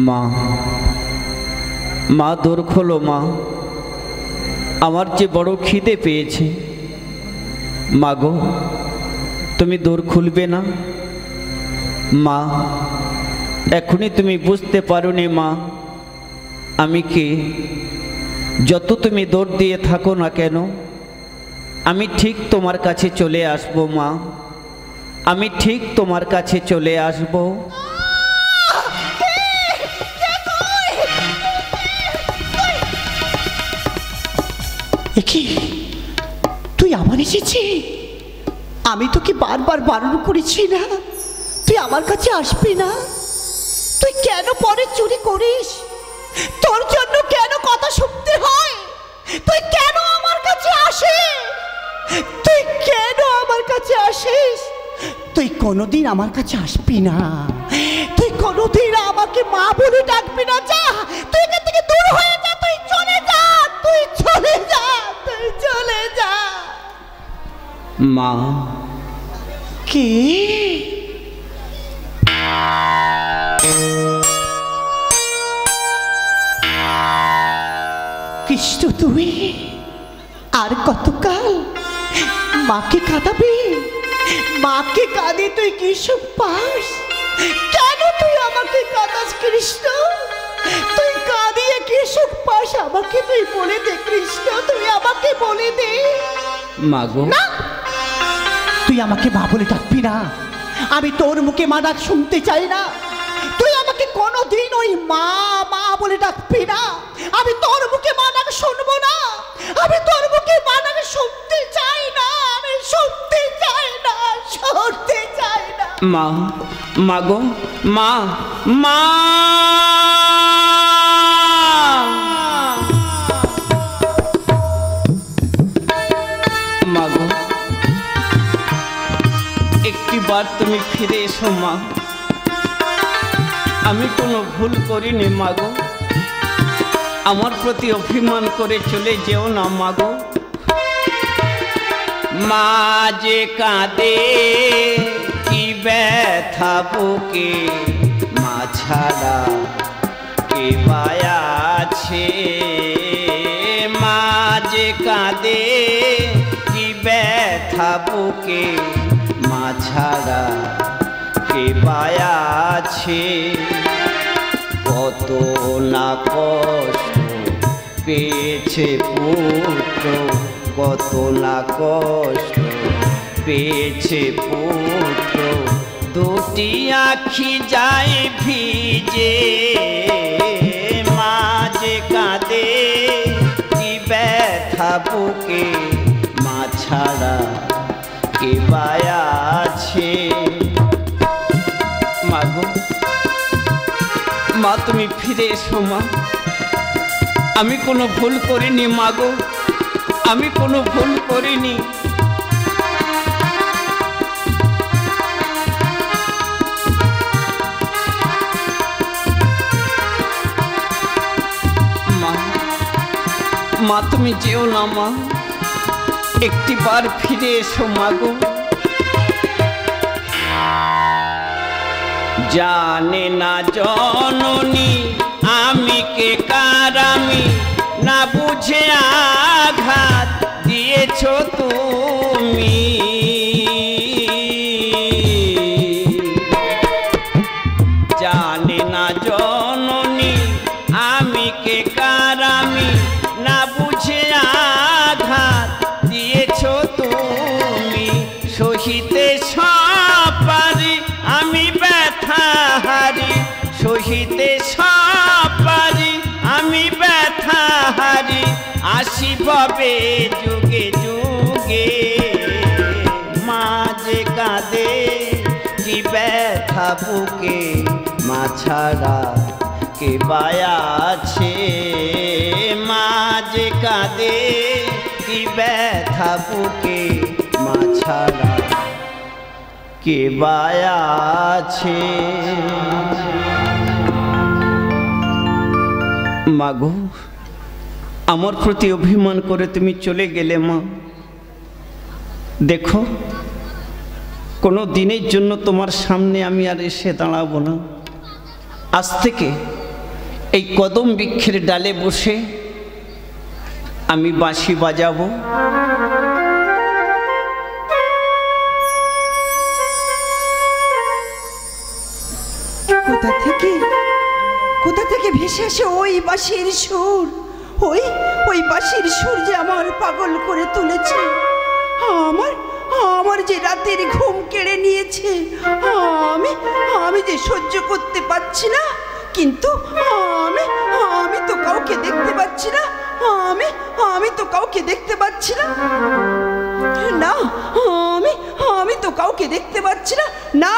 মা মা দোর খোলো মা, আমার যে বড় খিদে পেয়েছে। মা গো, তুমি দোর খুলবে না? মা, এখনই তুমি বুঝতে পারোনি মা আমি কে। যত তুমি দৌড় দিয়ে থাকো না কেন, আমি ঠিক তোমার কাছে চলে আসবো মা, আমি ঠিক তোমার কাছে চলে আসবো। কি তুই আমার এসেছি? আমি তোকে বারবার বারণ করেছি না তুই আমার কাছে আসবি না? তুই কেন পরে চুরি করিস? তোর জন্য কেন কথা শুনতে হয়? তুই কেন আমার কাছে আসিস? তুই কেন আমার কাছে আসিস? তুই কোনোদিন আমার কাছে আসবি না, তুই কোনোদিন আমাকে মা বলে ডাকবি না। যা, তুই এখান থেকে দূর হয়ে যা, তুই চলে যা, তুই চলে যা, তুই চলে যা। মা কে? কৃষ্ণ তুই আর কতকাল মাকে কাঁদাবি? মাকে কাঁদে তুই কি সুখ পাস? কেন তুই আমাকে কাঁদাস কৃষ্ণ? তুই কাঁদিয়ে কি সুখ পাস আমাকে তুই বলে দে কৃষ্ণ, তুই আমাকে বলে দে। মা গো, না, তুই আমাকে মা বলে ডাকবি না, আমি তোর মুখে মা ডাক শুনতে চাই না। তুই আমাকে কোনোদিন ওই মা মা বলে ডাকবি না, আমি তোর মুখে মা ডাক শুনবো না, আমি তোর মুখে মা ডাক শুনতে চাই না, আমি শুনতে চাই না, শুনতে চাই না। মা, মা গো, মা, মা। মা গো, একটিবার তুমি ফিরে এসো মা, আমি কোনো ভুল করিনি মা গো, আমার প্রতি অভিমান করে চলে যেও না মা গো। মা যে কাঁদে কি ব্যথা বুকে, মা ছাড়া কে পায়া আছে। মা যে কাঁদে কি ব্যথা বুকে, মা ছাড়া কে পায়া আছে। কত না কষ্ট পেয়েছে পুত্র, কত না কষ্ট পেয়েছে পুত্র, দুটি আখি যায় ভিজে। মা যে কাঁদে কি ব্যথা বুকে, মা ছাড়া কে পায়া আছে। মা গো, মা তুমি ফিরে এসো মা, আমি কোনো ভুল করিনি মা গো, আমি কোনো ভুল করিনি। মা, মা তুমি যেও না মা, একটিবার ফিরে এসো মা গো। জানে না জননী আমি কে কার, আমি না বুঝে আঘাত দিয়েছ তুমি। জানে না জননী আমি কে কার, আমি না বুঝে আঘাত দিয়েছ তুমি। সহিতে সব পারি আমি ব্যথা হারি, সহিতে সব পারি আমি ব্যথা হারি, আসি ভবে যুগে যুগে। মা যে কাঁদে কি ব্যথা বুকে, মা ছাড়া কে পায়া আছে। মা যে কাঁদে কি ব্যথা বুকে, মা ছাড়া কে পায়া আছে। মা গো, আমার প্রতি অভিমান করে তুমি চলে গেলে মা। দেখো, কোনো দিনের জন্য তোমার সামনে আমি আর এসে দাঁড়াবো না। আজ থেকে এই কদম বৃক্ষের ডালে বসে আমি বাঁশি বাজাবো। কোথা থেকে ভেসে আসে ওই বাঁশির সুর? ওই বাঁশির সুর যে আমার পাগল করে তুলেছে, আমার যে রাতের ঘুম কেড়ে নিয়েছে। আমি যে সহ্য করতে পারছি না, কিন্তু আমি তো কাউকে দেখতে পাচ্ছি না। আমি তো কাউকে দেখতে পাচ্ছি না। না, আমি তো কাউকে দেখতে পাচ্ছি না। না,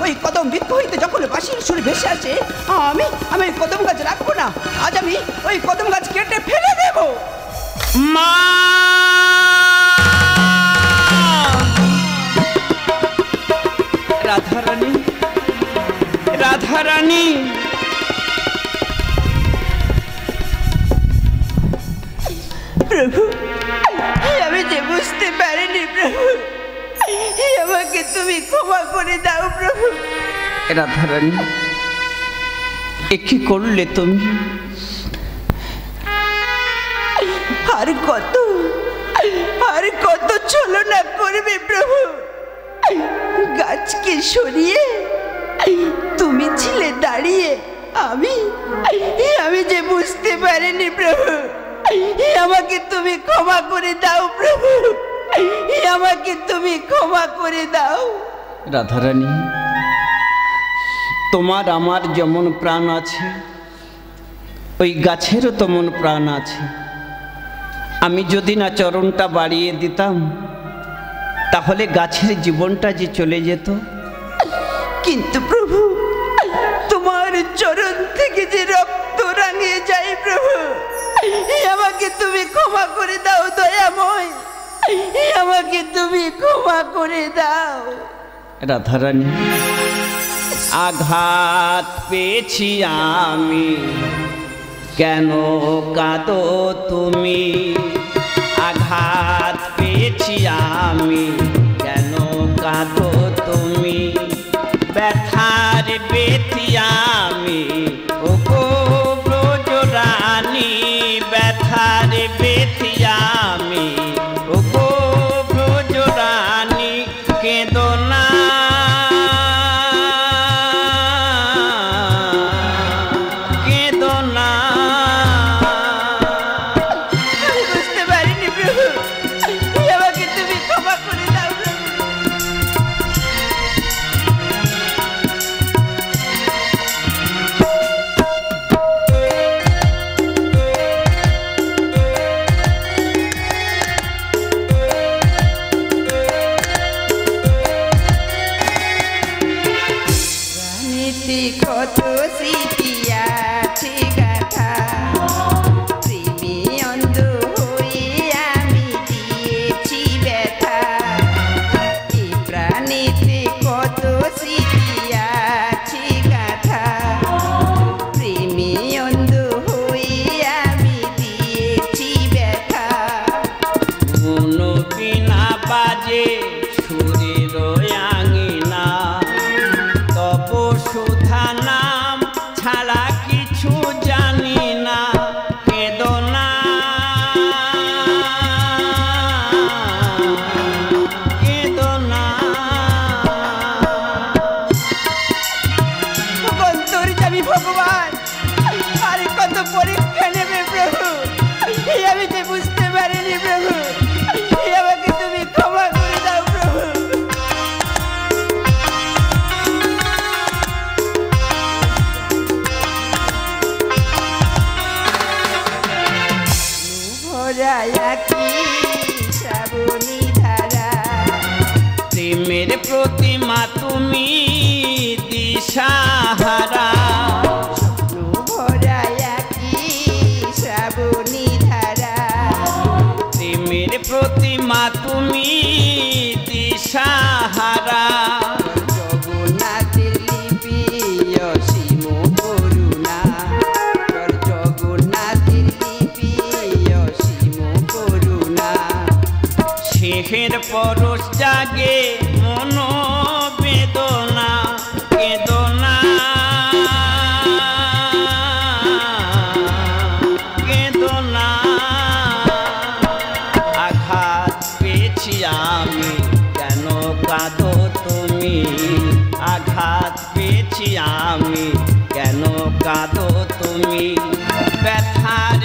ওই কদম বৃক্ষ হইতে যখন বাঁশির সুর ভেসে আসে, আমি কদম গাছ রাখবো না। আজ আমি ওই কদম গাছ কেটে ফেলে দেব। মা, রাধারানী, রাধারানী, প্রভু, আমি যে বুঝতে পারিনি প্রভু, আমাকে তুমি ক্ষমা করে দাও প্রভু। রাধারানী, এ কি করলে তুমি? আর কত ছলনা করবে প্রভু? গাছকে সরিয়ে তুমি ছিলে দাঁড়িয়ে। আমি যে বুঝতে পারিনি প্রভু, আমাকে তুমি ক্ষমা করে দাও প্রভু, আমাকে তুমি ক্ষমা করে দাও। রাধারানী, তোমার আমার যেমন প্রাণ আছে, ওই গাছেরও তেমন প্রাণ আছে। আমি যদি না চরণটা বাড়িয়ে দিতাম, তাহলে গাছের জীবনটা যে চলে যেত। কিন্তু প্রভু, তোমার চরণ থেকে যে রক্ত রাঙিয়ে যায় প্রভু, আমাকে তুমি ক্ষমা করে দাও দয়াময়, আমাকে তুমি ক্ষমা করে দাও। রাধারানী, আঘাত পেয়েছি আমি, কেন কাঁদো তুমি? আঘাত পেয়েছি আমি, কেন কাঁদো তুমি? ব্যথার বেথি আমি, ও গো ব্রজরানী, ব্যথার বেথি আমি, ও গো ব্রজরানী, কেঁদো না, কেঁদো না। আমি বুঝতে পারিনি প্রভু, আমাকে তুমি ক্ষমা করে দাও প্রভু। প্রাণীতে কত স্মৃতি আছে গাথা, প্রেমে অন্ধ হয়ে আমি দিয়েছি ব্যথা। এই প্রাণীতে কত স্মৃতি আছে গাথা, প্রেমে অন্ধ হয়ে আমি দিয়েছি ব্যথা। কোনো বিনা বাজে সুরের আঙিনা, তব সুধা নাম ছাড়া কিছু জানি না, কেঁদো না, কেঁদো না। অন্তর্যামী ভগবান, আর কত পরীক্ষা নেবে প্রভু? আমি যে বুঝতে পারিনি প্রভু, আমাকে তুমি ক্ষমা করে দাও প্রভু। ভরায়া কি শ্রাবণী ধারা, প্রেমের প্রতিমা তুমি দিশাহারা। ভরায়া কি শ্রাবণী ধারা, প্রেমের প্রতিমা তুমি দিশাহারা। জগন্নাথের লিপি অসীম করুণা, জগন্নাথের লিপি অসীম করুণা। সেহের পরশ জাগে মন বেদনা, কেঁদো না, আঘাত পেয়েছি আমি, কেন কাঁদো তুমি? ব্যথার